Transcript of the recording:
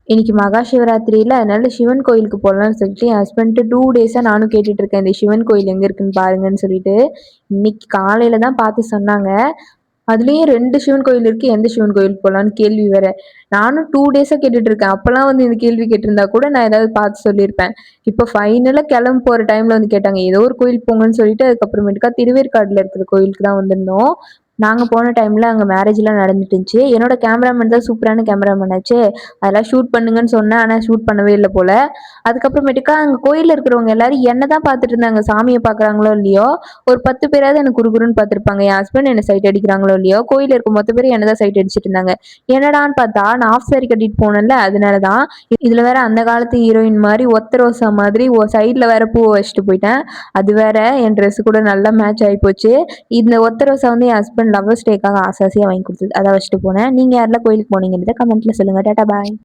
இன்னைக்கு மகா சிவராத்திரியில அதனால சிவன் கோயிலுக்கு போகலான்னு சொல்லிட்டு என் ஹஸ்பண்ட்டு 2 டேஸா நானும் கேட்டுட்டு இருக்கேன். இந்த சிவன் கோயில் எங்க இருக்குன்னு பாருங்கன்னு சொல்லிட்டு. இன்னைக்கு காலையில தான் பார்த்து சொன்னாங்க. அதுலயும் 2 சிவன் கோயில் இருக்கு. எந்த சிவன் கோயிலுக்கு போலான்னு கேள்வி வேற. நானும் 2 டேஸா கேட்டுட்டு இருக்கேன். அப்பலாம் வந்து இந்த கேள்வி கேட்டிருந்தா கூட நான் ஏதாவது பார்த்து சொல்லியிருப்பேன். இப்போ ஃபைனலா கிளம்ப போற டைம்ல வந்து கேட்டாங்க. ஏதோ ஒரு கோயிலுக்கு போங்கன்னு சொல்லிட்டு அதுக்கப்புறமேட்டுக்கா திருவேற்காடுல இருக்கிற கோயிலுக்கு தான் வந்திருந்தோம். நாங்க போன டைம்ல அங்க மேரேஜ்லாம் நடந்துட்டு இருந்துச்சு. என்னோட கேமராமேன் தான் சூப்பரான கேமராமேன் ஆச்சே. அதெல்லாம் ஷூட் பண்ணுங்கன்னு சொன்னேன். ஆனா ஷூட் பண்ணவே இல்ல போல. அதுக்கப்புறமேட்டுக்கா அங்க கோயில்ல இருக்கிறவங்க எல்லாரும் என்ன தான் பார்த்துட்டு இருந்தாங்க. சாமிய பார்க்குறாங்களோ இல்லையோ, ஒரு 10 பேராவது என்ன குறுகுறுன்னு பார்த்துருப்பாங்க. என் ஹஸ்பண்ட் என்ன சைட் அடிக்கிறாங்களோ இல்லையோ, கோயில்ல இருக்க மொத்த பேரும் என்ன தான் சைட் அடிச்சுட்டு இருந்தாங்க. என்னடான்னு பார்த்தா நான் ஆஃப் சாரி கட்டிட்டு போனேன்ல, அதனால தான். இதுல வேற அந்த காலத்து ஹீரோயின் மாரி ஒத்த ரோசா மாதிரி சைடுல வேற பூவ வச்சுட்டு போயிட்டேன். அது வேற என் ட்ரெஸ் கூட நல்லா மேட்ச் ஆயி போச்சு. இந்த ஒத்த ரோசா வந்து என் ஹஸ்பண்ட் லவ்வர்ஸ் டேக்காக ஆசை ஆசையா வாங்கி குடுத்தது. அத வச்சுட்டு போனேன். நீங்க யாரெல்லாம் கோயிலுக்கு போனீங்கன்றத கமெண்ட்ல சொல்லுங்க. டாட்டா பாய்.